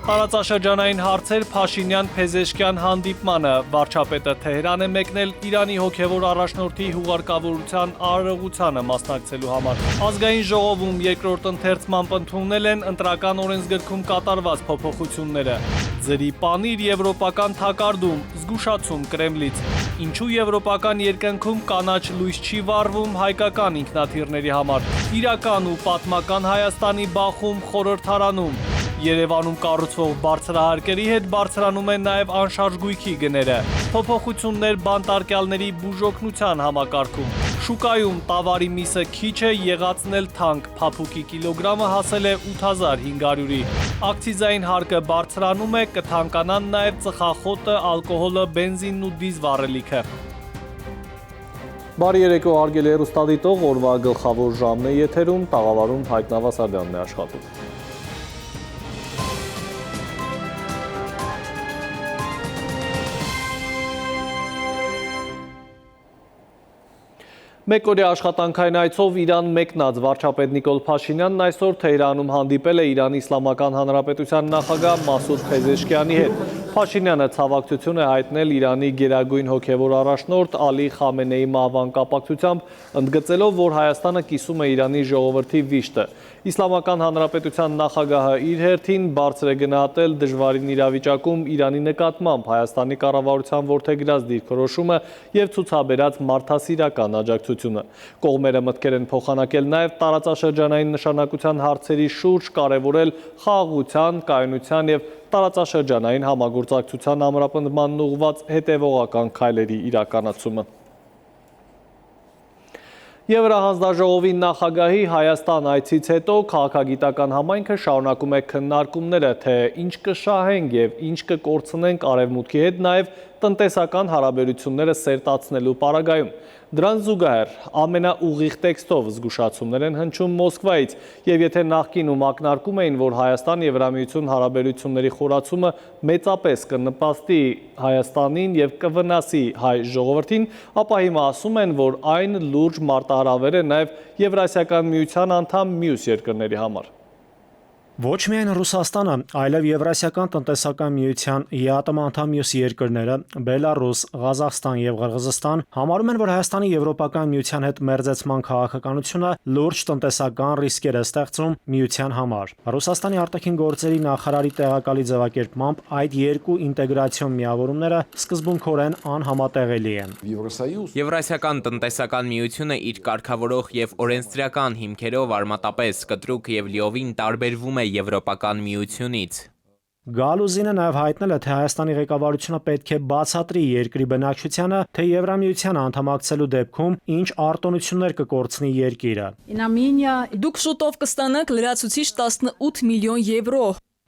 Տարածաշրջանային հարցեր Փաշինյան-Փեզեշքյան հանդիպմանը վարչապետը Թեհրան է մեկնել Իրանի հոգևոր առաջնորդի հուղարկավորության արարողությանը մասնակցելու համար։ Ազգային ժողովում երկրորդ ընթերցմամբ ընդունել են ընտրական օրենսգրքում կատարված փոփոխությունները։ Ձրի պանիր եվրոպական թակարդում, զգուշացում Կրեմլից։ Ինչու եվրոպական երկնքում կանաչ լույս չի վառվում հայկական ինքնաթիռների համար։ Իրական ու պատմական Հայաստանի բախում խորհրդարանում։ Երևանում կառուցվող բարձրահարկերի հետ բարձրանում են նաև անշարժ գույքի գները։ Փոփոխություններ բանտարկյալների բուժօգնության համակարգում։ Շուկայում տավարի միսը քիչ է, եղածն էլ թանկ, փափուկի կիլոգրամը հասել է 8500-ի։ Ակցիզային հարկը բարձրանում է, կթանկանան նաև ծխախոտը, ալկոհոլը, բենզինն ու դիզ վառելիքը։ Բարի երեկո, հարգելի հեռուստադիտող, օրվա գլխավոր ժամն է եթերում, տաղավարում Հայկ Նավասարդյանն է աշխատում։ Մեկօրյա աշխատանքային այցով Իրան մեկնած վարչապետ Նիկոլ Փաշինյանն այսօր Թեհրանում հանդիպել է Իրանի Իսլամական Հանրապետության նախագահ Մասուդ Փեզեշքյանի հետ։ Փաշինյանը ցավակցություն է հայտնել Իրանի գերագույն հոգևոր առաջնորդ Ալի Խամենեի մահվան կապակցությամբ, ընդգծելով, որ Հայաստանը կիսում է Իրանի ժողովրդի վիշտը։ Իսլամական Հանրապետության նախագահը իր հերթին բարձր է գնահատել դժվարին իրավիճակում Իրանի նկատմամբ Հայաստանի կառավարության որդեգրած դիրքորոշումը և ցուցաբերած մարդասիրական աջակցությունը։ Կողմերը մտքեր են փոխանակել նաև տարածաշրջանային նշանակության հարցերի շուրջ, կարևորել խաղաղության, կայունության և տարածաշրջանային համագործակցության ամրապնդմանն ուղղված հետևողական քայլերի իրականացումը։ Եվրահանձնաժողովի նախագահի Հայաստան այցից հետո քաղաքագիտական համայնքը շարունակում է քննարկումները, թե ինչ կշահենք և ինչ կկորցնենք Արևմուտքի հետ, նաև տնտեսական հարաբերությունները սերտացնելու պարագայում։ Դրան զուգահեռ ամենաուղիղ տեքստով զգուշացումներ են հնչում Մոսկվայից, և եթե նախկինում ակնարկում էին, որ Հայաստան-Եվրամիություն հարաբերությունների խորացումը մեծապես կնպաստի Հայաստանին և կվնասի հայ ժողովրդին, ապա հիմա ասում են, որ այն լուրջ մարտահրավեր է նաև Եվրասիական միության անդամ մյուս երկրների համար։ Ոչ միայն Ռուսաստանը, այլև Եվրասիական տնտեսական միության ԵԱՏՄ անդամ մյուս երկրները՝ Բելառուս, Ղազախստան և Ղրղզստան, համարում են, որ Հայաստանի Եվրոպական միության հետ մերձեցման քաղաքականությունը լուրջ տնտեսական ռիսկեր է ստեղծում միության համար։ Ռուսաստանի արտաքին գործերի նախարարի տեղակալի ձևակերպմամբ, այդ երկու ինտեգրացիոն միավորումները սկզբունքորեն անհամատեղելի են։ Եվրասիական տնտեսական միությունը իր կարգավորող և օրենսդրական հիմքերով արմատապես կտրուկ և լիովին տարբերվում է Եվրոպական միությունից։ Գալուզինը նաև հայտնել է, թե Հայաստանի ղեկավարությունը պետք է բացատրի երկրի բնակչությանը, թե Եվրամիությանը անդամակցելու դեպքում ինչ արտոնություններ կկորցնի երկիրը։ Դուք շուտով կստանաք լրացուցիչ 18 միլիոն եվրո։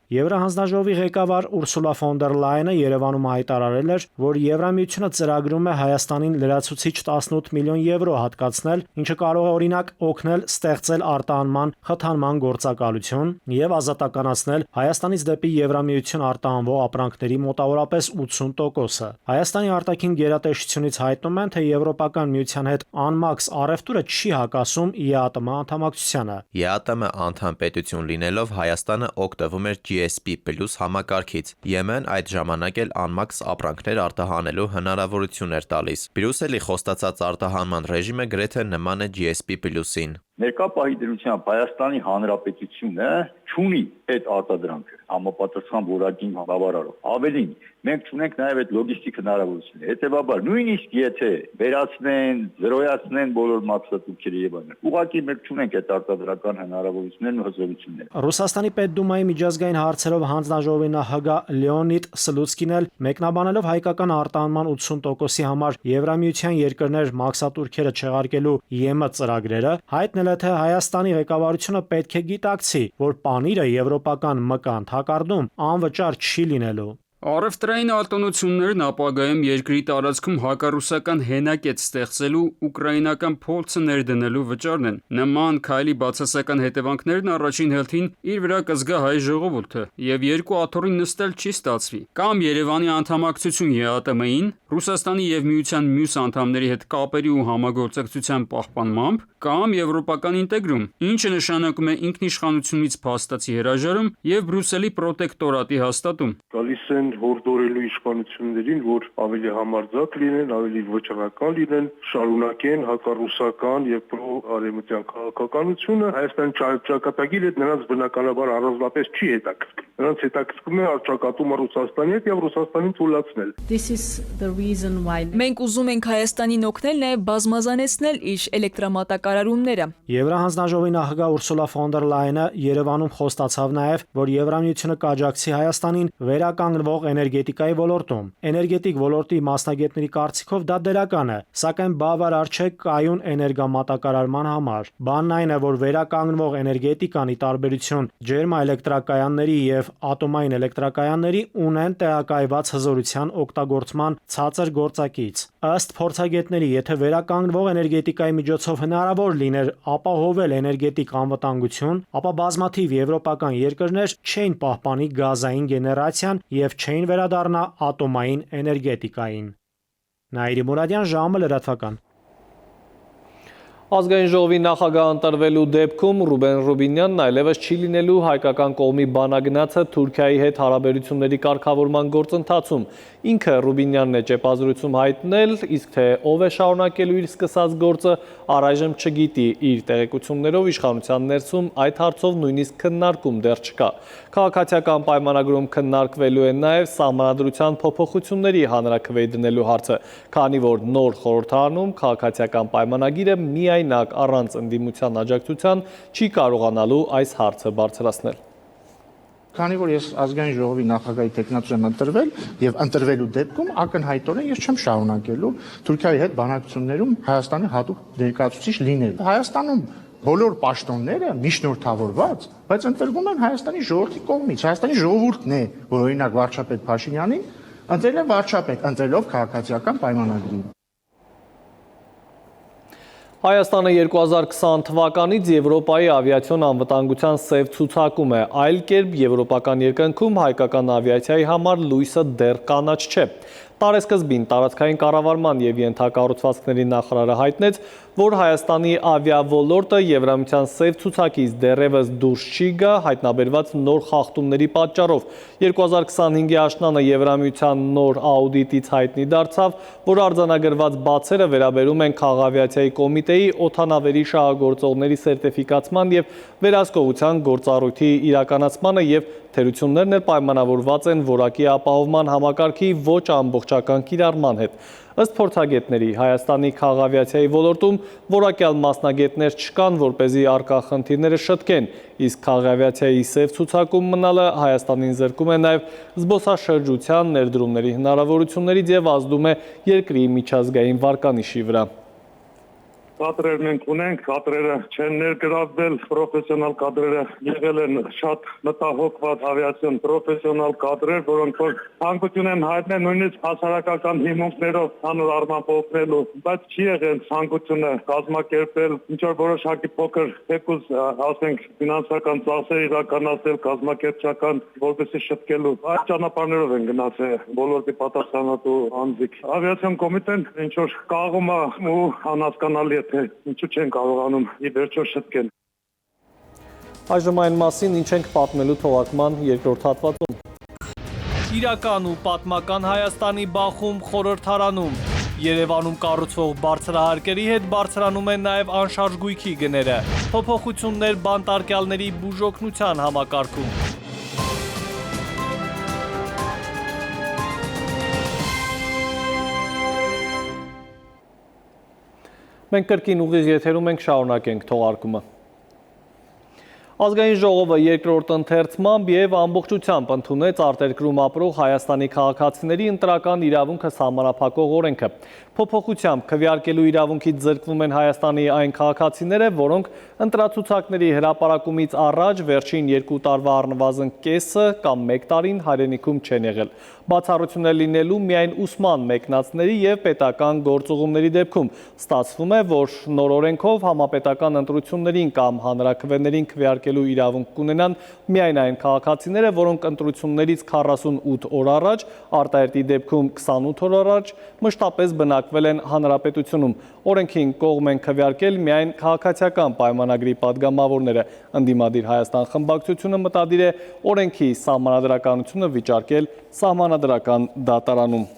Եվրահանձնաժողովի ղեկավար Ուրսուլա ֆոն դեր Լայենը Երևանում հայտարարել էր, որ Եվրամիությունը ծրագրում է Հայաստանին լրացուցիչ 18 միլիոն եվրո հատկացնել, ինչը կարող է օրինակ օգնել ստեղծել արտահանման խթանման գործակալություն և ազատականացնել Հայաստանից դեպի Եվրամիություն արտահանվող ապրանքների մոտավորապես 80%-ը։ Հայաստանի արտաքին գերատեսչությունից հայտնում են, թե Եվրոպական միության հետ անմաքս առևտուրը չի հակասում ԵԱՏՄ անդամակցությանը։ ԵԱՏՄ անդամ պետություն լինելով Հայաստանը օգտվում էր GSP+ համակարգից։ Եմեն այդ ժամանակ էլ անմաքս ապրանքներ արտահանելու հնարավորություն էր տալիս։ Բրյուսելի խոստացած արտահանման ռեժիմը գրեթե նման է GSP+-ին։ Ներկա պահի դրությամբ Հայաստանի Հանրապետությունը չունի այդ արտադրանքը համապատասխան որակին բավարարող։ Ավելին, մենք չունենք նաև այդ լոգիստիկ հնարավորությունը։ Հետևաբար, նույնիսկ եթե վերացնեն, զրոյացնեն բոլոր մաքսատուրքերը եւ այլն, ուղղակի մենք չունենք այդ արտադրական հնարավորություններն ու հզորությունները։ Ռուսաստանի Պետդումայի միջազգային հարցերով հանձնաժողովի նախագահ Լեոնիդ Սլուցկին էլ մեկնաբանելով հայկական արտահանման 80%-ի համար Եվրամիության երկրներ մաքսատուրքերը չեղարկելու ԵՄ ծրագրերը, հայտնել է, թե Հայաստանի ղեկավարությունը պետք է գիտակցի, որ պանիրը եվրոպական մկան թակարդում անվճար չի լինելու։ Առևտրային արտոնություններն ապագայում երկրի տարածքում հակառուսական հենակետ ստեղծելու ուկրաինական փորձը ներդնելու վճարն են։ Նման քայլի բացասական հետևանքներն առաջին հերթին իր վրա կզգա հայ ժողովուրդը, եւ երկու աթոռին նստել չի ստացվի։ Կամ Երևանի անդամակցություն ԵԱՏՄ-ին, Ռուսաստանի եւ Միության մյուս անդամների հետ կապերի ու համագործակցության պահպանմամբ, կամ եվրոպական ինտեգրում, ինչը նշանակում է ինքնիշխանությունից փաստացի հրաժարում եւ Բրյուսելի պրոտեկտորատի հաստատում։ Գալիս են հորդորելու իշխանություններին, որ ավելի համարձակ լինեն, ավելի վճռական լինեն, շարունակեն հակառուսական եւ պրո-արևմտյան քաղաքականությունը։ Հայաստանի ճակատագիրը նրանց բնականաբար առանձնապես չի հետաքրքրում։ Նրանց հետաքրքրում է առճակատումը Ռուսաստանի հետ եւ Ռուսաստանին թույլատրել։ Մենք ուզում ենք Հայաստանին օգնել նաև բազմազանեցնել իր էլեկտրամատակարարումները։ Եվրահանձնաժողովի նախագահ Ուրսուլա ֆոն դեր Լայենը Երևանում խոստացավ նաև, որ Եվրամիությունը կաջակցի Հայաստանին վերականգնվող էներգետիկայի ոլորտում։ Էներգետիկ ոլորտի մասնագետների կարծիքով դա դրական է, սակայն բավարար չէ կայուն էներգամատակարարման համար։ Բանն այն է, որ վերականգնվող էներգետիկան ի տարբերություն ջերմաէլեկտրակայանների եւ ատոմային էլեկտրակայանների ունեն տեղակայված հզորության օգտագործման ցածր գործակից։ Ըստ փորձագետների, եթե վերականգնվող էներգետիկայի միջոցով հնարավոր լիներ ապահովել էներգետիկ անվտանգություն, ապա բազմաթիվ եվրոպական երկրներ չէին պահպանի գազային գեներացիան եւ չէին վերադառնա ատոմային էներգետիկային։ Նաիրի Մուրադյան, ժամը լրատվական։ Ազգային ժողովի նախագահ ընտրվելու դեպքում Ռուբեն Ռուբինյանն այլևս չի լինելու հայկական կողմի բանագնացը Թուրքիայի հետ հարաբերությունների կարգավորման գործընթացում։ Ինքը Ռուբինյանն է ճեպազրույցում հայտնել, իսկ թե ով է շարունակելու իր սկսած գործը, առայժմ չգիտի։ Իր տեղեկություններով իշխանության ներսում այդ հարցով նույնիսկ քննարկում դեռ չկա։ Քաղաքացիական պայմանագրում քննարկվելու է նաև սահմանադրության փոփոխությունների հանրաքվեի դնելու հարցը, քանի որ նոր խորհրդարանում քաղաքացիական պայմանագիրը միայնակ առանց ընդդիմության աջակցության չի կարողանալու այս հարցը բարձրացնել։ Քանի որ ես ազգային ժողովի նախագահի տեխնատու եմ ընտրվել եւ ընտրվելու դեպքում ակնհայտորեն ես չեմ շարունակելու Թուրքիայի հետ բանակցություններում Հայաստանի հատուկ ներկայացուցիչ լինել։ Հայաստանում բոլոր պաշտոնները միջնորդավորված, բայց ընտրվում են Հայաստանի ժողովրդի կողմից։ Հայաստանի ժողովուրդն է, որ օրինակ վարչապետ Փաշինյանին ընտրել է վարչապետ, ընտրելով քաղաքացիական պայմանագրին։ Հայաստանը 2020 թվականից Եվրոպայի ավիացիոն անվտանգության սև ցուցակում է, այլ կերպ եվրոպական երկնքում հայկական ավիացիայի համար լույսը դեռ կանաչ չէ։ Տարեսկզբին տարածքային կառավարման եւ ենթակառուցվածքների նախարարը հայտնեց, որ Հայաստանի ավիավոլորտը Եվրամիության սև ցուցակից դեռևս դուրս չի գա հայտնաբերված նոր խախտումների պատճառով։ 2025-ի աշնանը Եվրամիության նոր աուդիտից հայտնի դարձավ, որ արձանագրված բացերը վերաբերում են քաղաքավիացիայի կոմիտեի օդանավերի շահագործողների սերտիֆիկացման եւ վերահսկողության գործառույթի իրականացմանը եւ թերություններն էլ պայմանավորված են որակի ապահովման համակարգի ոչ ամբողջական կիրառման հետ։ Ըստ փորձագետների, Հայաստանի քաղաքավիացիայի ոլորտում որակյալ մասնագետներ չկան, որպեսզի առկա խնդիրները շտկեն, իսկ քաղաքավիացիայի սև ցուցակում մնալը Հայաստանին զրկում է նաև զբոսաշրջության ներդրումների հնարավորություններից եւ ազդում է երկրի միջազգային վարկանիշի վրա։ Կադրեր մենք ունենք, կադրերը չեն ներգրավվել, պրոֆեսիոնալ կադրերը եղել են շատ մտահոգված ավիացիոն պրոֆեսիոնալ կադրեր, որոնք որ ցանկություն են հայտնել նույնիսկ հասարակական հիմունքներով հանուր առմամբ օգնելու, բայց չի եղել ցանկությունը կազմակերպել, ինչ որ որոշակի փոքր թեկուզ ասենք ֆինանսական ծախսեր իրականացնել կազմակերպչական, որպեսզի շտկելու։ Այդ ճանապարհներով են գնացել ոլորտի պատասխանատու անձիկ։ Ավիացիոն կոմիտեն ինչ որ կաղում է ու անհասկանալի է ինչու չեն կարողանում ի վերջո շտկել։ Այժմ այն մասին, ինչ ենք պատմելու թողարկման երկրորդ հատվածում։ Իրական ու պատմական Հայաստանի բախում խորհրդարանում։ Երևանում կառուցվող բարձրահարկերի հետ բարձրանում են նաև անշարժ գույքի գները։ Փոփոխություններ բանտարկյալների բուժօգնության համակարգում։ Մենք կրկին ուղիղ եթերում ենք, շարունակենք թողարկումը։ Ազգային ժողովը երկրորդ ընթերցմամբ եւ ամբողջությամբ ընդունեց արտերկրում ապրող Հայաստանի քաղաքացիների ընտրական իրավունքը սահմանափակող օրենքը։ Փոփոխությամբ քվեարկելու իրավունքից զրկվում են Հայաստանի այն քաղաքացիները, որոնք ընտրացուցակների հրապարակումից առաջ վերջին 2 տարվա առնվազն կեսը կամ 1 տարին հայրենիքում չեն եղել։ բացառություններ լինելու միայն ուսման մեկնածների և պետական գործուղումների դեպքում։ Ստացվում է, որ նոր օրենքով համապետական ընտրություններին կամ հանրաքվեներին քվեարկելու իրավունք կունենան միայն այն քաղաքացիները, որոնք ընտրություններից 48 օր առաջ, արտահերտի դեպքում 28 օր առաջ մշտապես բնակվել են հանրապետությունում։ Օրենքին կողմ են քվեարկել միայն քաղաքացիական պայմանագրի պատգամավորները։ Ընդդիմադիր Հայաստան խմբակցությունը մտադիր է օրենքի սահմանադրականությունը վիճարկել սահմանադրական դատարանում։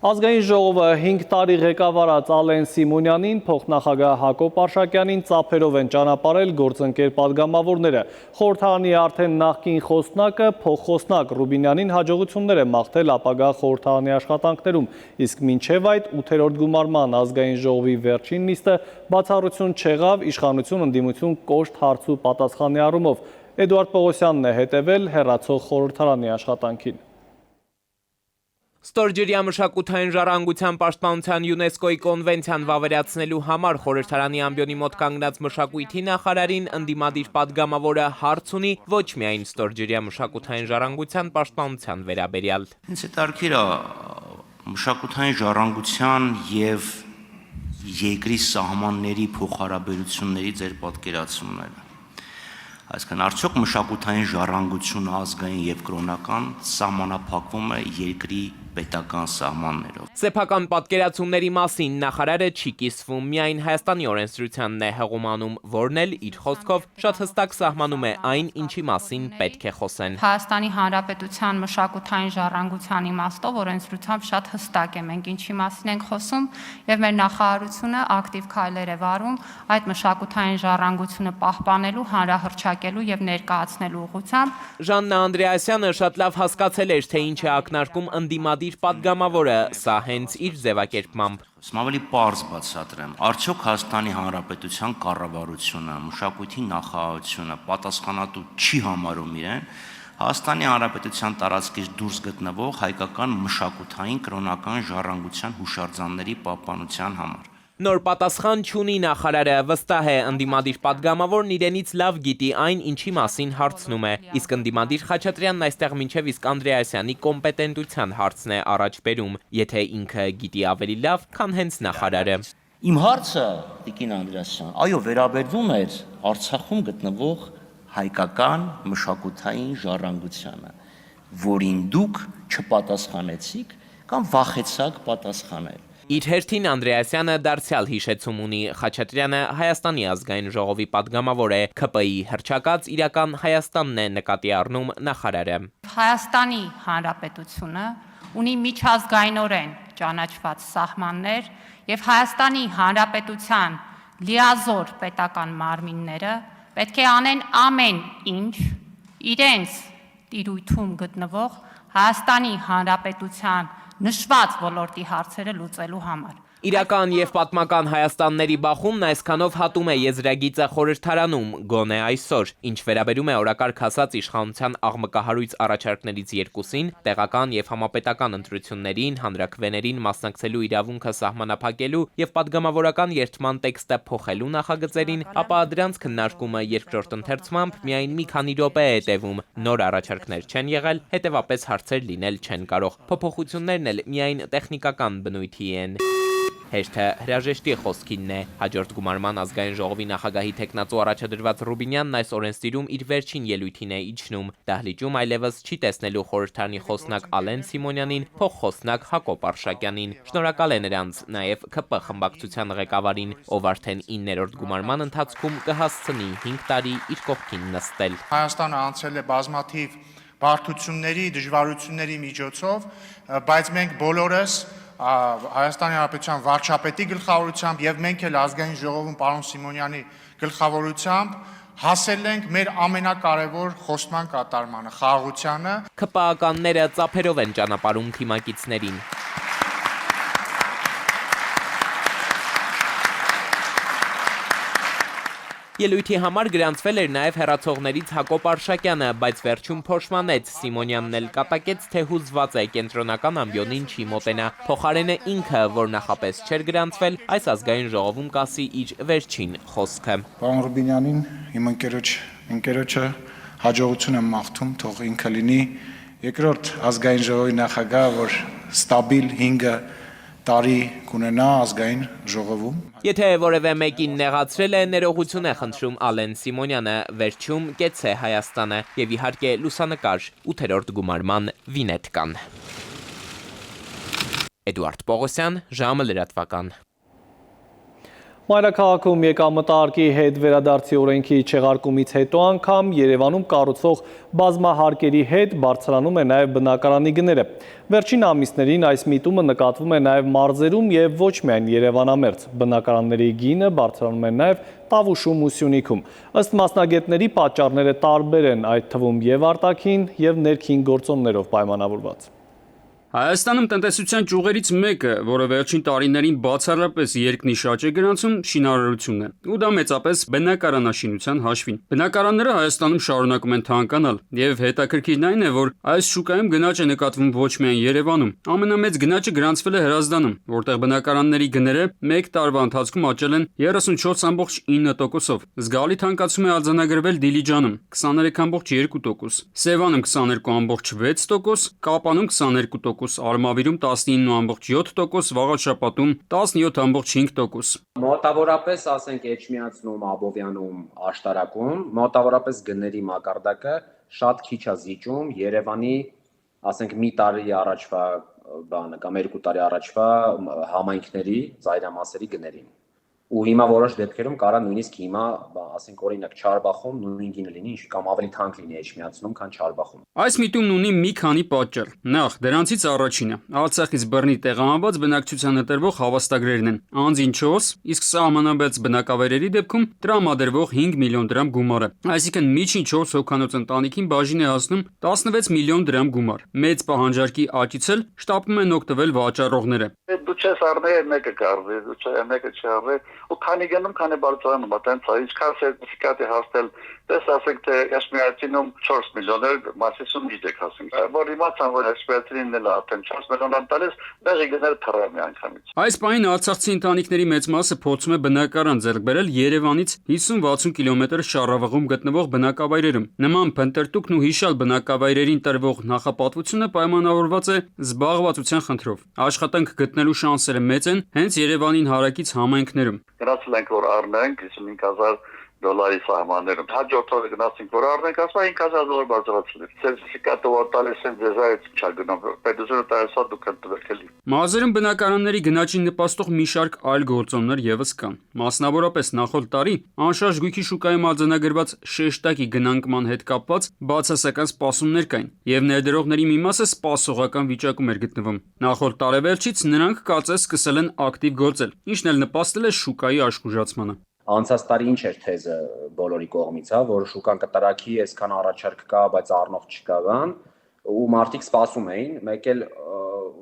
Ազգային ժողովը 5 տարի ղեկավարած Ալեն Սիմոնյանին, փոխնախագահ Հակոբ Արշակյանին ծափերով են ճանապարհել գործընկեր պատգամավորները։ Խորհրդարանի արդեն նախկին խոսնակը փոխխոսնակ Ռուբինյանին հաջողություններ է մաղթել ապագա խորհրդարանի աշխատանքներում, իսկ մինչև այդ 8-րդ գումարման ազգային ժողովի վերջին նիստը բացառություն չեղավ իշխանություն ընդդիմություն կոշտ հարց ու պատասխանի առումով։ Էդուարդ Պողոսյանն է հետևել հեռացող խորհրդարանի աշխատանքին։ Ստորջրյա մշակութային ժառանգության պաշտպանության ՅՈՒՆԵՍԿՕ-ի կոնվենցիան վավերացնելու համար խորհրդարանի ամբիոնի մոտ կանգնած մշակույթի նախարարին ընդդիմադիր պատգամավորը հարց ունի ոչ միայն ստորջրյա մշակութային ժառանգության պաշտպանության վերաբերյալ։ Ինձ հետաքրքիր է մշակութային ժառանգության եւ երկրի սահմանների փոխհարաբերությունների ձեր պատկերացումները։ Այսինքն արդյոք մշակութային ժառանգությունը ազգային եւ կրոնական սահմանափակվում է երկրի պետական սահմաններով։ Սեփական պատկերացումների մասին նախարարը չի կիսվում, միայն Հայաստանի օրենսդրությանն է հղումանում, որն էլ իր խոսքով շատ հստակ սահմանում է այն, ինչի մասին պետք է խոսեն։ Հայաստանի Հանրապետության մշակութային ժառանգության իմաստով օրենսդրությամբ շատ հստակ է, մենք ինչի մասին ենք խոսում, եւ մեր նախարարությունը ակտիվ քայլեր է վարում այդ մշակութային ժառանգությունը պահպանելու, հանրահռչակելու եւ ներկայացնելու ուղղությամբ։ Ժաննա Անդրեասյանը շատ լավ հասկացել էր, թե ինչ է ակնարկում ընդդիմադիր պատգամավորը, սա հենց իր ձևակերպմամբ։ Ավելի պարզ բացատրեմ, արդյոք Հայաստանի Հանրապետության կառավարությունը, մշակույթի նախարարությունը պատասխանատու չի համարում իրեն Հայաստանի Հանրապետության տարածքից դուրս գտնվող հայկական մշակութային կրոնական ժառանգության հուշարձանների պահպանության համար։ Նոր պատասխան չունի նախարարը, վստահ է ընդդիմադիր պատգամավորն իրենից լավ գիտի այն, ինչի մասին հարցնում է, իսկ ընդդիմադիր Խաչատրյանն այստեղ մինչև իսկ Անդրեասյանի կոմպետենտության հարցն է առաջ բերում, եթե ինքը գիտի ավելի լավ, քան հենց նախարարը։ Իմ հարցը, Տիկին Անդրեասյան, այո, վերաբերվում էր Արցախում գտնվող հայկական մշակութային ժառանգությանը, որին դուք չպատասխանեցիք կամ վախեցաք պատասխանել։ Իր հերթին Անդրեասյանը դարձյալ հիշեցում ունի, Խաչատրյանը Հայաստանի ազգային ժողովի պատգամավոր է, ՔՊ-ի հռչակած իրական Հայաստանն է նկատի առնում նախարարը։ Հայաստանի Հանրապետությունը ունի միջազգայինորեն ճանաչված սահմաններ եւ Հայաստանի Հանրապետության լիազոր պետական մարմինները պետք է անեն ամեն ինչ իրենց տիրույթում գտնվող Հայաստանի Հանրապետության նշված ոլորտի հարցերը լուծելու համար։ Իրական եւ պատմական Հայաստանների բախումն այսքանով հատում է եզրագիծը խորհրդարանում, գոնե այսօր, ինչ վերաբերում է օրակարգ հասած իշխանության աղմկահարույց առաջարկներից երկուսին, տեղական եւ համապետական ընտրություններին, հանրաքվեներին մասնակցելու իրավունքը սահմանափակելու եւ պատգամավորական երթման տեքստը փոխելու նախագծերին, ապա դրանց քննարկումը երկրորդ ընթերցմամբ միայն մի քանի րոպե է տևում, նոր առաջարկներ չեն եղել, հետեւապես հարցեր լինել չեն կարող։ Փոփոխություններն էլ միայն տեխնիկական բնույթի են։ Հեշտը հրաժեշտի խոսքինն է։ Հաջորդ գումարման ազգային ժողովի նախագահի թեկնածու առաջադրված Ռուբինյանն այս օրենսդիրում իր վերջին ելույթին է իջնում։ Դահլիճում այլևս չի տեսնելու խորհրդարանի խոսնակ Ալեն Սիմոնյանին, փոխխոսնակ Հակոբ Արշակյանին։ Շնորհակալ է նրանց նաև ՔՊ խմբակցության ղեկավարին, ով արդեն 9-րդ գումարման ընթացքում կհասցնի 5 տարի իր կողքին նստել։ Հայաստանը անցել է բազմաթիվ բարդությունների, դժվարությունների միջոցով, բայց մենք բոլորս Հայաստանի Հանրապետության վարչապետի գլխավորությամբ եւ մենք էլ ազգային ժողովում պարոն Սիմոնյանի գլխավորությամբ հասել ենք մեր ամենակարևոր խոստման կատարմանը, խաղաղությանը։ ՔՊԱ-ականները ծափերով են ճանապարհում թիմակիցներին։ Ելույթի համար գրանցվել էր նաև հեռացողներից Հակոբ Արշակյանը, բայց վերջում փոշմանեց, Սիմոնյանն էլ կատակեց, թե հուզված է կենտրոնական ամբիոնին չի մոտենա, փոխարենը ինքը, որ նախապես չէր գրանցվել, այս ազգային ժողովում կասի իր վերջին խոսքը։ Պարոն Ռուբինյանին, իմ ընկերոջը հաջողություն եմ մաղթում, թող ինքը լինի Երկրորդ ազգային ժողովի նախագահ, որ ստաբիլ 5 տարի կունենա ազգային ժողովում։ Եթե որևէ մեկին նեղացրել է, ներողություն է խնդրում Ալեն Սիմոնյանը, վերջում կեցե Հայաստանը եւ իհարկե լուսանկար 8-րդ գումարման վինետկան։ Էդուարդ Պողոսյան, ժամը լրատվական։ Մայրաքաղաքում եկամտահարկի հետ վերադարձի օրենքի չեղարկումից հետո անգամ Երևանում կառուցվող բազմահարկերի հետ բարձրանում է նաև բնակարանի գները։ Վերջին ամիսներին այս միտումը նկատվում է նաև մարզերում եւ ոչ միայն Երևանամերձ։ Բնակարանների գինը բարձրանում է նաև Տավուշում ու Սյունիքում։ Ըստ մասնագետների պատճառները տարբեր են, այդ թվում եւ արտաքին եւ ներքին գործոններով պայմանավորված։ Հայաստանում տնտեսության ճյուղերից մեկը, որը վերջին տարիներին բացառապես երկնիշաճ է գրանցում, շինարարությունն է, ու դա մեծապես բնակարանաշինության հաշվին։ Բնակարանները Հայաստանում շարունակում են թանկանալ, եւ հետաքրքիրն այն է, որ այս շուկայում գնաճ է նկատվում ոչ միայն Երևանում։ Ամենամեծ գնաճը գրանցվել է Հրազդանում, որտեղ բնակարանների գները 1 տարվա ընթացքում աճել են 34.9%-ով։ Զգալի թանկացում է արձանագրվել Դիլիջանում 23.2%, Սևանում 22.6%, Կապանում 22%, Արմավիրում 19.7%, Վաղաչապատում 17.5%։ Մոտավորապես, ասենք, Էջմիածնում, Աբովյանում, Աշտարակում, մոտավորապես գների մակարդակը շատ քիչ է զիջում Երևանի, ասենք, մի տարի առաջվա բանը կամ 2 տարի առաջվա համայնքների ծայրամասերի գներին։ Ու հիմա որոշ դեպքերում կարա նույնիսկ հիմա, ասենք, օրինակ Չարբախում նույն գինը լինի, կամ ավելի թանկ լինի Էջմիածնում, քան Չարբախում։ Այս միտումն ունի մի քանի պատճառ։ Նախ, դրանցից առաջինը Արցախից բռնի տեղահանված բնակչության ընտրվող հավաստագրերն են։ Անձին 4, իսկ սահմանաբաց բնակավայրերի դեպքում տրամադրվող 5 միլիոն դրամ գումարը։ Այսինքն միջին 4 հոգանոց ընտանիքին բաժին է հասնում 16 միլիոն դրամ գումար։ Մեծ պահանջարկի աճից էլ շտապում են օգտվել վաճառողները։ Դու չես առնել, մեկը կառվի, դու մեկը չառվի, ու քանի գնում, քանի բարձրանում, այտենց է, ինչքան սերտիֆիկատ է հասնել, դες ասենք թե Էջմիածնում 4 միլիոներ մասիսում դիտեք ասենք, որ իմացան, որ Էջմիածինն էլ արդեն 4 միլիոն տալիս, դեղի գները թռավ մի անգամից։ Այս պահին արցախցի ընտանիքների մեծ մասը փորձում է բնակարան ձեռք բերել Երևանից 50-60 կիլոմետր շառավղում գտնվող բնակավայրերում։ Նման փնտրտուքն ու հիշալ բնակավայրերին տրվող նախապատվությունը պայմանավորված է զբաղվածության խնդրով։ Աշխատանք գտնելու շանսերը մեծ են հենց Երևանին հարակից համայնքներում։ Գնացել ենք, որ առնենք 55000 դոլարի սահմաններում։ Հաջորդ օրը գնացինք, որ առնենք, ասում են 5000 դոլար բարձրացրել։ Սերտիֆիկատը տալիս են ձեզ այդ չա գնում։ Պետությունը տալիս է դուք ընտրել։ Մարզերում բնակարանների գնաճին նպաստող մի շարք այլ գործոններ եւս կան։ Մասնավորապես նախորդ տարի անշարժ գույքի շուկայում արձանագրված շեշտակի գնանկման հետ կապված բացասական սպասումներ կային, եւ ներդրողների մի մասը սպասողական վիճակում էր գտնվում։ Նախորդ տարեվերջից նրանք կարծես սկսել են ակտիվ գործել, ինչն էլ նպաստել է շուկայի աշխուժացմանը։ Անցած տարի ինչ էր թեզը բոլորի կողմից, որ շուկան կտրակի, այսքան առաջարկ կա, բայց առնող չկա բան, ու մարդիկ սպասում էին, մեկ էլ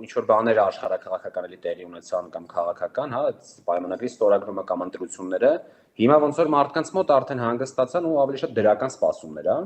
ինչ որ բաներ աշխարհակաղակական էլի տեղի ունեցան կամ քաղաքական, հա, պայմանագրի ստորագրումը կամ ընտրությունները, հիմա ոնց որ մարդկանց մոտ արդեն հանգստացան ու ավելի շատ դրական սպասումներ, հա։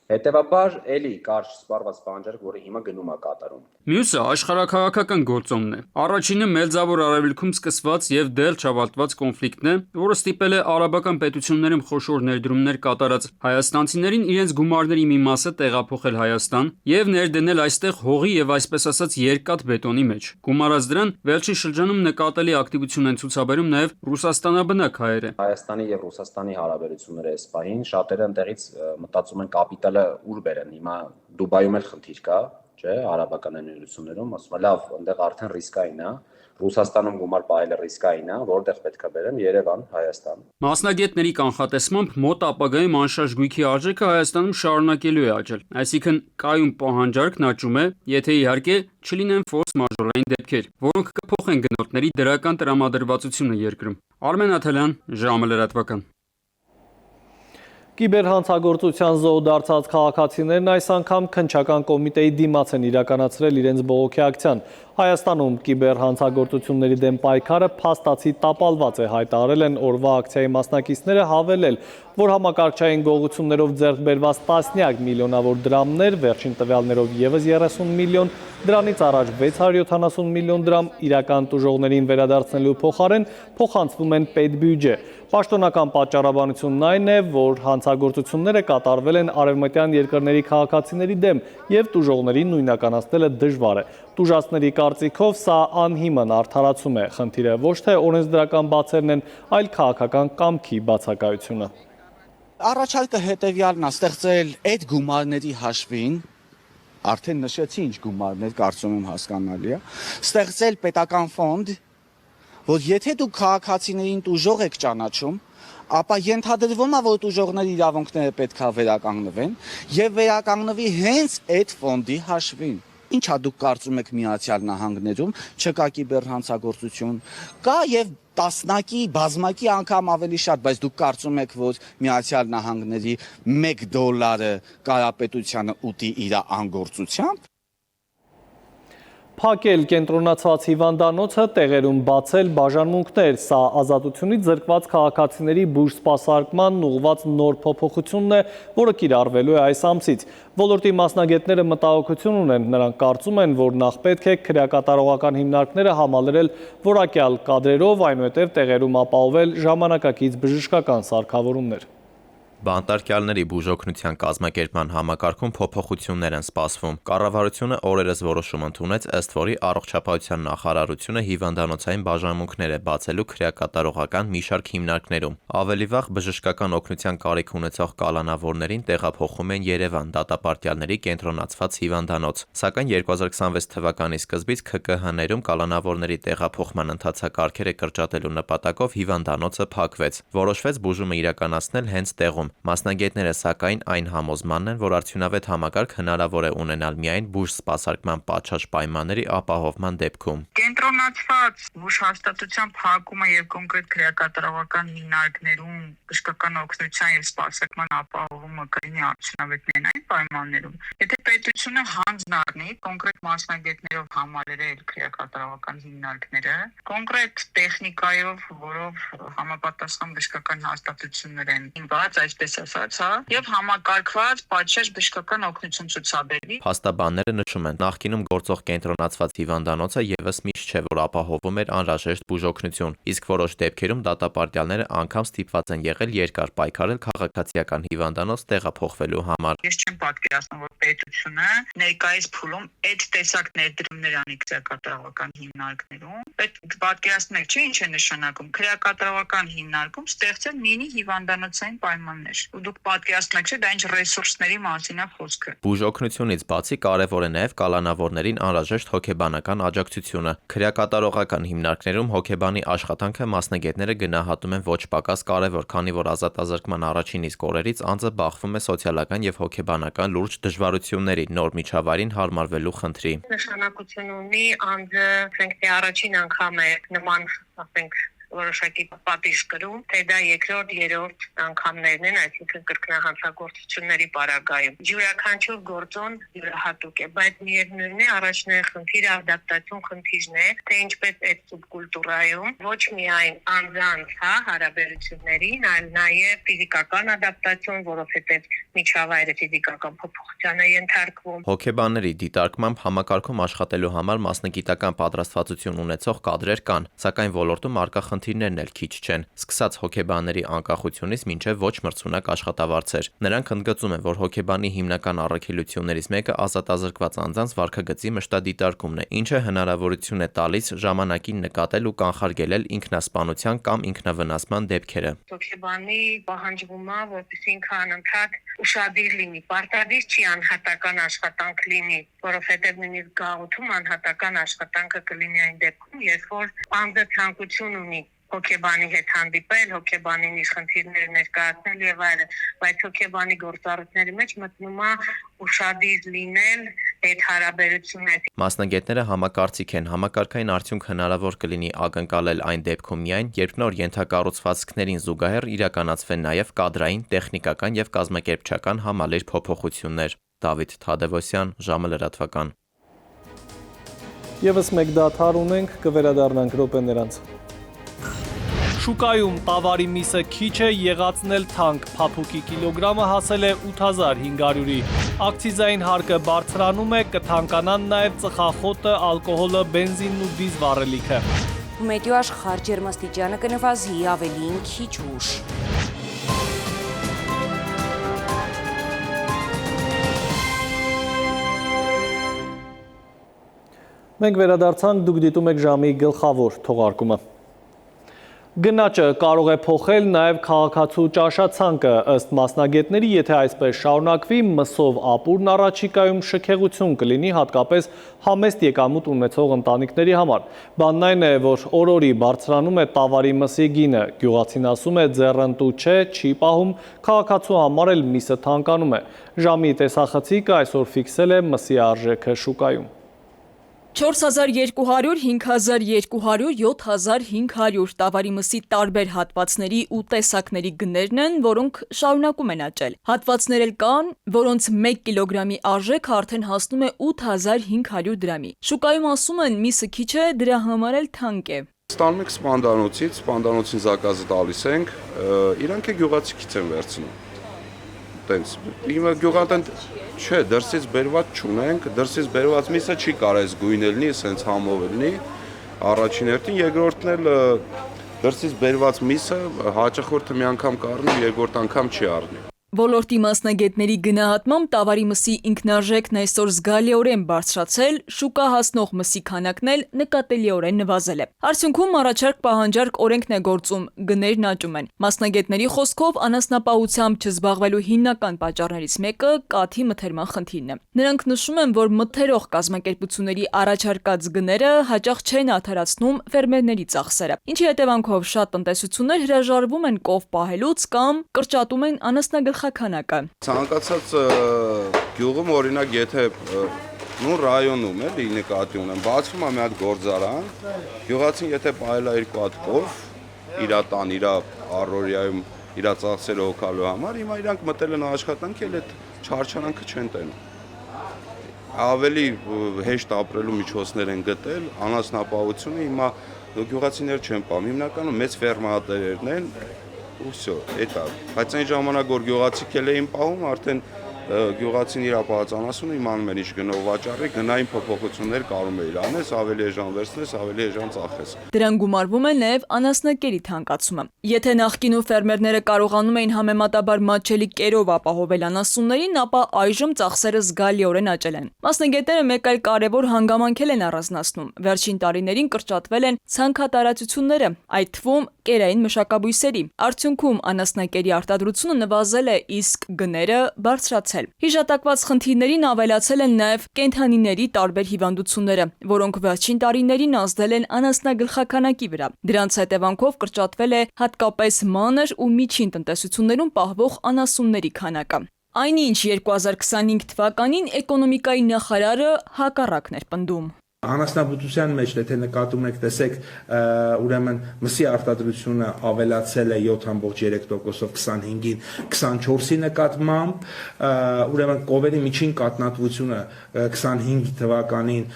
Հետևաբար էլի կարճ սպառված պահանջարկ, որը հիմա գնում է կատարում։ Մյուսը աշխարհակաղակական գործոնն է։ Առաջինը Մերձավոր Արևելքում սկսված եւ դեռ չավարտված կոնֆլիկտն է, որը ստիպել է արաբական պետություններում խոշոր ներդրումներ կատարած հայաստանցիներին իրենց գումարների մի մասը տեղափոխել Հայաստան եւ ներդնել այստեղ հողի եւ այսպես ասած երկաթ բետոնի մեջ։ Գումարած դրան, վերջին շրջանում նկատելի ակտիվություն են ցուցաբերում նաեւ ռուսաստանաբնակ հայերը։ Հայաստանի եւ Ռուսաստանի հարաբերությունները այս պահին շատերը ընտեղից մտածում են կապիտալ ուր բերեն, հիմա Դուբայում էլ խնդիր կա, չէ, արաբական ընկերություններում, ասում են լավ, այնտեղ արդեն ռիսկային է, Ռուսաստանում գումար պահելը ռիսկային է, որտեղ պետք է բերեն Երևան, Հայաստան։ Մասնագետների կանխատեսմամբ մոտ ապագայում անշարժ գույքի արժեքը Հայաստանում շարունակելու է աճել, այսինքն կայուն պահանջարկն աճում է, եթե իհարկե չլինեն ֆորս մաժորային դեպքեր, որոնք կփոխեն գնորդների դրական տրամադրվածությունը երկրում։ Արմեն Աթելյան, ժամը լրատվական։ Կիբերհանցագործության զոհ դարձած քաղաքացիներն այս անգամ քննչական կոմիտեի դիմաց են իրականացրել իրենց բողոքի ակցիան։ Հայաստանում կիբերհանցագործությունների դեմ պայքարը փաստացի տապալված է, հայտարարել են օրվա ակցիայի մասնակիցները, հավելել, որ համակարգչային գողություններով ձեռք բերված տասնյակ միլիոնավոր դրամներ, վերջին տվյալներով եւս 30 միլիոն, դրանից առաջ 670 միլիոն դրամ իրական տուժողներին վերադարձնելու փոխարեն փոխանցվում են պետբյուջե։ Պաշտոնական պատճառաբանությունն այն է, որ հանցագործությունները կատարվել են արևմտյան երկրների քաղաքացիների դեմ եւ տուժողներին նույնականացնելը դժվար է։ Տուժածների կարծիքով սա անհիմն արդարացում է, խնդիրը ոչ թե օրենսդրական բացերն են, այլ քաղաքական կամքի բացակայությունը։ Առաջարկը հետևյալն է՝ ստեղծել այդ գումարների հաշվին, արդեն նշեցի ինչ գումարներ, կարծում եմ հասկանալի է, ստեղծել պետական ֆոնդ, որ եթե դուք քաղաքացիներին տուժող եք ճանաչում, ապա ենթադրվում է, որ տուժողների իրավունքները պետք է վերականգնվեն եւ վերականգնվի հենց այդ ֆոնդի հաշվին։ Ինչա դուք կարծում եք Միացյալ Նահանգներում չկա կիբերհանցագործություն, կա եւ տասնակի, բազմակի անգամ ավելի շատ, բայց դուք կարծում եք, որ Միացյալ Նահանգների $1 կարապետությանը ուտի իր անգործությամբ։ Փակել կենտրոնացված հիվանդանոցը, տեղերում բացել բաժանմունքներ, սա ազատությունից զրկված քաղաքացիների բուժ սպասարկման ուղղված նոր փոփոխությունն է, որը կիրառվելու է այս ամսից։ Ոլորտի մասնագետները մտահոգություն ունեն, նրանք կարծում են, որ նախ պետք է քրեակատարողական հիմնարկները համալրել որակյալ կադրերով, այնուհետև տեղերում ապահովել ժամանակակից բժշկական սարքավորումներ։ Բանտարկյալների բուժօգնության կազմակերպման համակարգում փոփոխություններ են սպասվում։ Կառավարությունը օրերս որոշում ընդունեց, ըստ որի առողջապահության նախարարությունը հիվանդանոցային բաժանմունքներ է բացելու քրեակատարողական մի շարք հիմնարկներում։ Ավելի վաղ բժշկական օգնության կարիք ունեցող կալանավորներին տեղափոխում են Երևան դատապարտյալների կենտրոնացված հիվանդանոց։ Սակայն 2026 թվականի սկզբից ՔԿՀ-ներում կալանավորների տեղափոխման ընթացակարգերը կրճատելու նպատակով հիվանդանոցը փակվեց։ Որոշվեց բուժումը իրականացնել հենց տեղում։ Մասնագետները սակայն այն համոզմանն են, որ արդյունավետ համակարգ հնարավոր է ունենալ միայն բուժ սպասարկման պատշաճ պայմանների ապահովման դեպքում։ Կենտրոնացված բուժհաստատության փակումը եւ կոնկրետ քրեակատարողական հիմնարկներում բժշկական օգնության եւ սպասարկման ապահովումը կլինի արդյունավետ միայն այն պայմաններում, եթե պետությունը հանձն առնի կոնկրետ մասնագետներով համալրել քրեակատարողական հիմնարկները, կոնկրետ տեխնիկայով, որով համապատասխան բժշկական հաստատություններ են ինված, այսպես ասած, եւ համակարգված պատշաճ բժշկական օգնություն ցուցաբերվի։ Փաստաբանները նշում են, նախկինում գործող կենտրոնացված հիվանդանոցը եւս միշտ չէ, որ ապահովում էր անհրաժեշտ բուժօգնություն, իսկ որոշ դեպքերում դատապարտյալները անգամ ստիպված են եղել երկար պայքարել քաղաքացիական հիվանդանոց տեղափոխվելու համար։ Ես չեմ պատկերացնում, որ պետությունը ներկայիս փուլում այդ տեսակ ներդրումներ անի քրեակատարողական հիմնարկներում։ Պետք պատկերացնել եք, չէ՞ ինչ է նշանակում քրեակատարողական հիմնարկում ստեղծել մինի հիվանդանոցային պայմաններ։ Ու դուք պատկերացնում եք, չէ՞, դա ինչ ռեսուրսների մասին է խոսքը։ Բուժօգնությունից բացի կարևոր է նաև կալանավորներին անհրաժեշտ հոգեբանական աջակցությունը։ Քրեակատարողական հիմնարկներում հոգեբանի աշխատանքը մասնագետները գնահատում են ոչ պակաս կարևոր, քանի որ ազատազրկման առաջին իսկ օրերից անձը բախվում է սոցիալական եւ հոգեբանական լուրջ դժվարությունների, նոր միջավայրին հարմարվելու խնդրի։ Նշանակություն ունի անձը, ասենք, առաջին անգամ է նման, ասենք, որոշակի պատիժ կրում, թե դա երկրորդ, երրորդ անգամներն են, այսինքն կրկնահանցագործությունների պարագայում։ Յուրաքանչյուր գործոն յուրահատուկ է, բայց միևնույնն է, առաջնային խնդիրը ադապտացիոն խնդիրն է, թե ինչպես այդ սուբկուլտուրայում ոչ միայն անձանց, հարաբերություններին, այլ նաև ֆիզիկական ադապտացիոն, որովհետև միջավայրը ֆիզիկական փոփոխության է ենթարկվում։ Հոգեբանների դիտարկմամբ համակարգում աշխատելու համար մասնագիտական պատրաստվածություն ունեցող կադրեր կան, սակայն ոլորտում առկա խնդիրներն էլ քիչ չեն, սկսած հոգեբանների անկախությունից մինչև ոչ մրցունակ աշխատավարձեր։ Նրանք ընդգծում են, որ հոգեբանի հիմնական առաքելություններից մեկը ազատազրկված անձանց վարքագծի մշտադիտարկումն է, ինչը հնարավորություն է տալիս ժամանակին նկատել ու կանխարգելել ինքնասպանության կամ ինքնավնասման դեպքերը։ Հոգեբանի պահանջվում է, որպեսզի ինքը անընդհատ ուշադիր լինի, պարտադիր չի անհատական աշխատանք լինի, որովհետև նույնիսկ գաղութում անհատական աշխատանքը կլինի այն դեպքում, երբ որ անձը ցանկություն ունի հոգեբանի հետ հանդիպել, հոգեբանին իր խնդիրները ներկայացնել եւ այլն, բայց հոգեբանի գործառույթների մեջ մտնում է ուշադիր լինել այդ հարաբերությունները։ Մասնագետները համակարծիք են, համակարգային արդյունք հնարավոր կլինի ակնկալել այն դեպքում միայն, երբ նոր ենթակառուցվածքներին զուգահեռ իրականացվեն նաև կադրային, տեխնիկական եւ կազմակերպչական համալիր փոփոխություններ։ Դավիթ Թադևոսյան, ժամը լրատվական։ Եվս մեկ դադար ունենք, կվերադառնանք րոպեներանց։ Շուկայում տավարի միսը քիչ է, եղածն էլ թանկ, փափուկի կիլոգրամը հասել է 8500-ի։ Ակցիզային հարկը բարձրանում է, կթանկանան նաև ծխախոտը, ալկոհոլը, բենզինն ու դիզ վառելիքը։ Մեդիո աշխարհ ջերմաստիճանը կնվազի ավելին քիչ ուշ։ Մենք վերադարձանք, դուք դիտում եք ժամի գլխավոր թողարկումը։ Գնաճը կարող է փոխել նաև քաղաքացու ճաշացանկը, ըստ մասնագետների, եթե այսպես շարունակվի, մսով ապուրն առաջիկայում շքեղություն կլինի, հատկապես համեստ եկամուտ ունեցող ընտանիքների համար։ Բանն այն է, որ օր-օրի բարձրանում է տավարի մսի գինը, գյուղացին ասում է ձեռնտու չէ, չի պահում, քաղաքացու համար էլ միսը թանկանում է։ Ժամի տեսախցիկը այսօր ֆիքսել է մսի արժեքը շուկայում։ 4200, 5200, 7500 տավարի մսի տարբեր հատվածների ու տեսակների գներն են, որոնք շարունակում են աճել։ Հատվածներ էլ կան, որոնց 1 կիլոգրամի արժեքը արդեն հասնում է 8500 դրամի։ Շուկայում ասում են միսը քիչ է, դրա համար էլ թանկ է։ Ստանում ենք սպանդանոցին զակազը տալիս ենք, իրանք է գյուղացիքից են վերցնում։ Տենց, իմը գյուղատնտ չէ, դրսից բերված չունենք, դրսից բերված միսը չի կարես գույն լինի, սենց համով լինի, առաջին հերթին, երկրորդն էլ դրսից բերված միսը հաճախորդը մի անգամ կառնի, երկրորդ անգամ չի առնի։ Ոլորտի մասնագետների գնահատմամբ տավարի մսի ինքնարժեքն այսօր զգալիորեն բարձրացել, շուկա հասնող մսի քանակն էլ նկատելիորեն նվազել է։ Արդյունքում առաջարկ պահանջարկ օրենքն է գործում, գներն աճում են։ Մասնագետների խոսքով անասնապահությամբ չզբաղվելու հիմնական պատճառներից մեկը կաթի մթերման խնդիրն է։ Նրանք նշում են, որ մթերող կազմակերպությունների առաջարկած գները հաճախ չեն արդարացնում ֆերմերների ծախսերը, ինչի հետևանքով շատ տնտեսություններ հրաժարվում են կով պահելուց կամ կրճատում են անասնագլխականակը։ Ցանկացած գյուղում օրինակ եթե նույն ռայոնում էլի նկատի ունեմ, բացվում է մի հատ գործարան, գյուղացին եթե պահել է 2 հատ կով, իր տան, իր առօրյայում իր ծախսերը հոգալու համար, հիմա իրանք մտել են աշխատանքի, էլ այդ չարչարանքը չեն տենում։ Ավելի հեշտ ապրելու միջոցներ են գտել, անասնապահությունը հիմա գյուղացիներ չեն պահում, հիմնականում մեծ ֆերմատերերն են, ու всё, էտա։ Բայց այն ժամանակ որ գյուղացիք էին պահում, արդեն գյուղացին իր ապահովանասունը իմանում էր ինչ գնով վաճառի, գնային փոփոխություններ կարող էր անես, ավելի էժան վերցնես, ավելի էժան ծախես։ Դրան գումարվում է նաև անասնակերի թանկացումը։ Եթե նախկինում ֆերմերները կարողանում էին համեմատաբար մատչելի կերով ապահովել անասուններին, ապա այժմ ծախսերը զգալիորեն աճել են։ Մասնագետները մեկ այլ կարևոր հանգամանք են առանձնացնում։ Վերջին տարիներին կրճատվել են ցանքատարածությունները, այդ թվում կերային մշակաբույսերի։ Արդյունքում անասնակերի արտադրությունը նվազել է, իսկ գները բարձրացել։ Հիշատակված խնդիրներին ավելացել են նաև կենդանիների տարբեր հիվանդությունները, որոնք վերջին տարիներին ազդել են անասնագլխականակի վրա։ Դրանց հետևանքով կրճատվել է հատկապես մանր ու միջին տնտեսություններում պահվող անասունների քանակը։ Այնինչ 2025 թվականին էկոնոմիկայի նախարարը հակառակն էր պնդում։ Անասնաբուծության մեջ, եթե նկատում եք, տեսեք, ուրեմն մսի արտադրությունը ավելացել է 7.3%-ով 25-ին 24-ի նկատմամբ, ուրեմն կովերի միջին կատնատվությունը 25 թվականին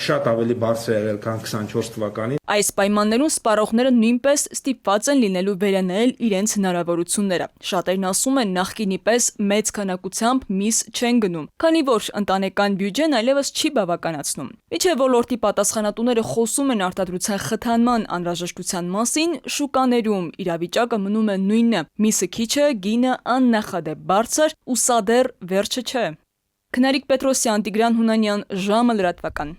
շատ ավելի բարձր է եղել, քան 24 թվականին։ Այս պայմաններում սպառողները նույնպես ստիպված են լինելու վերանայել իրենց հնարավորությունները։ Շատերն ասում են նախկինի պես մեծ քանակությամբ միս չեն գնում, քանի որ ընտանեկան բյուջեն այլևս չի բավականացնում։ Իչե ոլորտի պատասխանատուները խոսում են արտադրության խթանման անհրաժեշտության մասին, շուկաներում իրավիճակը մնում է նույնը։ Միսը քիչ է, գինը աննախադեպ բարձր, ու սա դեռ վերջը չէ։ Քնարիկ Պետրոսյան, Տիգրան Հունանյան, ժամը լրատվական։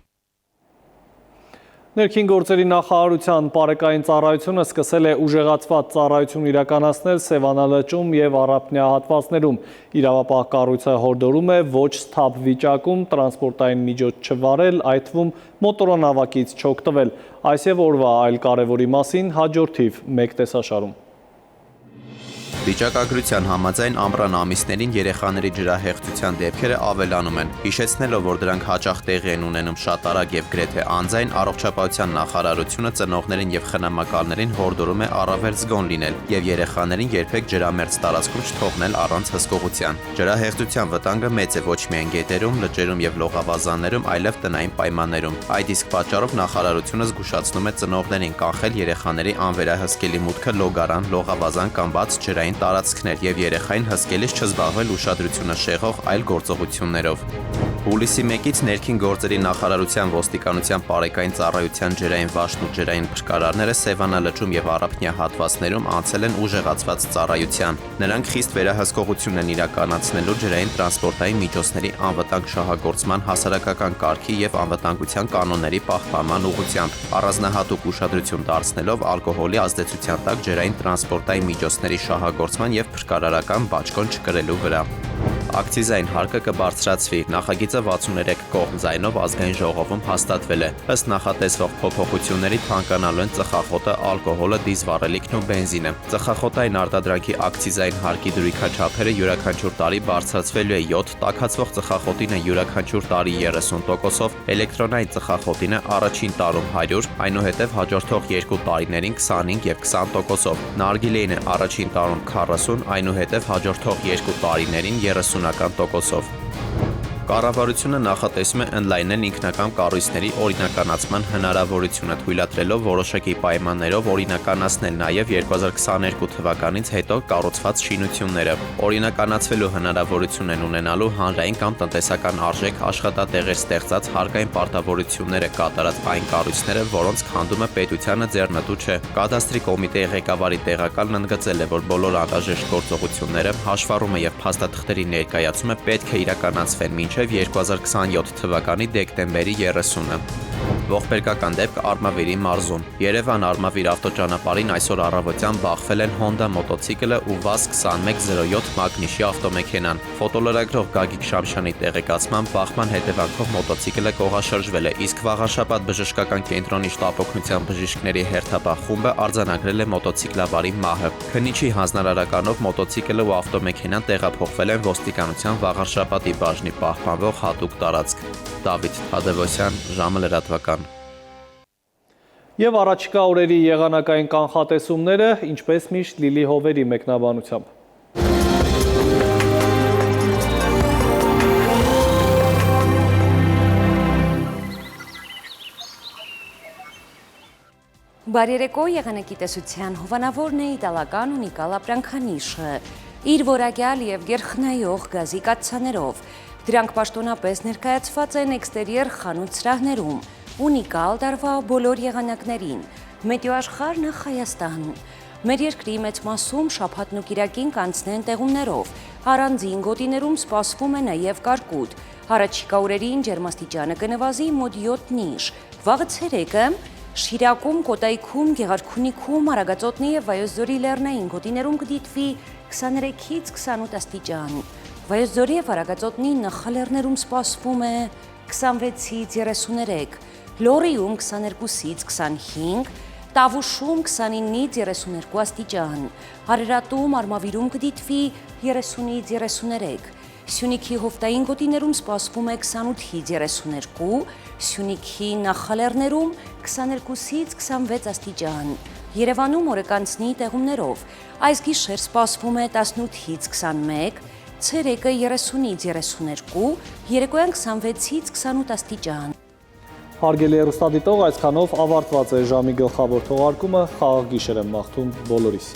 Ներքին գործերի նախարարության պարեկային ծառայությունը սկսել է ուժեղացված ծառայություն իրականացնել Սևանալճում և Առափնյա հատվածներում։ Իրավապահ կառույցը հորդորում է ոչ սթափ վիճակում տրանսպորտային միջոց չվարել, այդ թվում մոտորանավակից չօգտվել։ Այս և օրվա այլ կարևորի մասին հաջորդիվ մեկ տեսաշարում։ Վիճակագրության համաձայն ամռան ամիսներին երեխաների ջրահեղձության դեպքերը ավելանում են, հիշեցնելով, որ դրանք հաճախ տեղի են ունենում շատ արագ եւ գրեթե անձայն, առողջապահության նախարարությունը ծնողներին եւ խնամակալներին հորդորում է առավել զգոն լինել եւ երեխաներին երբեք ջրամերձ տարածքում չթողնել առանց հսկողության։ Ջրահեղձության վտանգը մեծ է ոչ միայն գետերում, լճերում եւ լողավազաններում, այլև տնային պայմաններում։ Այդ իսկ պատճառով նախարարությունը զգուշացնում է ծնողներին կանխել երեխաների անվերահսկելի մուտքը լոգարան, լողավազան կամ բաց ջրային տարածքներ եւ երեխային հսկելիս չզբաղվել ուշադրությունը շեղող այլ գործողություններով։ Հուլիսի 1-ից ներքին գործերի նախարարության ոստիկանության բարեկային ծառայության ջրային վաշտն ու ջրային փրկարարները Սևանա լճում եւ Առափնյա հատվածներում անցել են ուժեղացված ծառայության։ Նրանք խիստ վերահսկողություն են իրականացնելու ջրային տրանսպորտային միջոցների անվտանգ շահագործման, հասարակական կարգի եւ անվտանգության կանոնների պահպանման ուղղությամբ, առանձնահատուկ ուշադրություն դարձնելով ալկոհոլի ազդեցության տակ ջրային տրանսպորտային միջոցների շահագործման եւ փրկարարական բաճկոն չկրելու վրա։ Ակցիզային հարկը կբարձրացվի։ Նախագիծը 63 կողմ ձայնով ազգային ժողովում հաստատվել է։ Ըստ նախատեսվող փոփոխությունների թանկանալու են ծխախոտը, ալկոհոլը, դիզվառելիքն ու բենզինը։ Ծխախոտային արտադրանքի ակցիզային հարկի դրույքաչափերը յուրաքանչյուր տարի բարձրացվելու է 7, տաքացվող ծխախոտինը յուրաքանչյուր տարի 30%-ով, էլեկտրոնային ծխախոտինը առաջին տարում 100, այնուհետև հաջորդող 2 տարիներին 25 եւ 20%-ով։ Նարգիլեինը առաջին տարում 40, այնուհետև հաջորդող 2 տարիներին 30%-ով։ Կառավարությունը նախատեսում է ընդլայնել ինքնակամ կառույցների օրինականացման հնարավորությունը, թույլատրելով որոշակի պայմաններով օրինականացնել նաև 2022 թվականից հետո կառուցված շինությունները։ Օրինականացվելու հնարավորություն են ունենալու հանրային կամ տնտեսական արժեք աշխատատեղեր ստեղծած հարկային պարտավորությունները կատարած այն կառույցները, որոնց քանդումը պետությանը ձեռնտու չէ։ Կադաստրի կոմիտեի ղեկավարի տեղակալն ընդգծել է, որ բոլոր անհրաժեշտ գործողությունները, հաշվառումը եւ փաստաթղթերի ներկայացումը պետք է իրականացվեն մինչև 2027 թվականի դեկտեմբերի 30-ը։ Ողբերգական դեպք Արմավիրի մարզում։ Երևան-Արմավիր ավտոճանապարհին այսօր առավոտյան բախվել են Honda մոտոցիկլը ու VAZ-2107 մագնիշի ավտոմեքենան։ Ֆոտոլրագրող Գագիկ Շամշյանի տեղեկացմամբ բախման հետևանքով մոտոցիկլը կողաշրջվել է, իսկ Վաղարշապատ բժշկական կենտրոնի շտապօգնության բժիշկների հերթապահ խումբը արձանագրել է մոտոցիկլավարի մահը։ Քննիչի հանձնարարականով մոտոցիկլը ու ավտոմեքենան տեղափոխվել են ոստիկանության Վաղարշապատի բաժնի պահպանվող հատուկ տարածք։ Դավիթ Թադևոսյան, ժամը լրատվական։ Եվ առաջիկա օրերի եղանակային կանխատեսումները, ինչպես միշտ Լիլի Հովերի մեկնաբանությամբ։ Բարերեկո եղանակի տեսության հովանավորն է իտալական ունիկալ ապրանքանիշը, իր որակյալ և գերխնայող գազի կաթսաներով։ Դրանք պաշտոնապես ներկայացված են էքստերիեր խանութ սրահներում, ունիկալ տարվա բոլոր եղանակներին, Մետեոաշխարհ նախ Հայաստան։ Մեր երկրի մեծ մասում շաբաթն ու կիրակին կանցնեն տեղումներով, առանձին գոտիներում սպասվում է նաև կարկուտ։ Առաջիկա օրերին ջերմաստիճանը կնվազի մոտ 7 վաղը ցերեկը Շիրակում, Կոտայքում, Գեղարքունիքում, Արագածոտնի և Վայոց ձորի լեռնային գոտիներում կդիտվի 23-ից 28 աստիճան։ Վայոց ձորի և Արագածոտնի նախալեռներում սպասվում է 26-ից 33, Լոռիում 22-ից 25, Տավուշում 29-ից 32 աստիճան, Արարատում, Արմավիրում կդիտվի 30-ից 33, Սյունիքի հովտային գոտիներում սպասվում է 28-ից 32, Սյունիքի նախալեռներում 22-ից 26 աստիճան, Երևանում օրը կանցնի տեղումներով, այս գիշեր սպասվում է 18-ից 21, ցերեկը 30-ից 32, երեկոյան 26-ից 28 աստիճան։ Հարգելի հեռուստադիտող, այսքանով ավարտված է ժամի գլխավոր թողարկումը, խաղաղ գիշեր եմ մաղթում բոլորիս։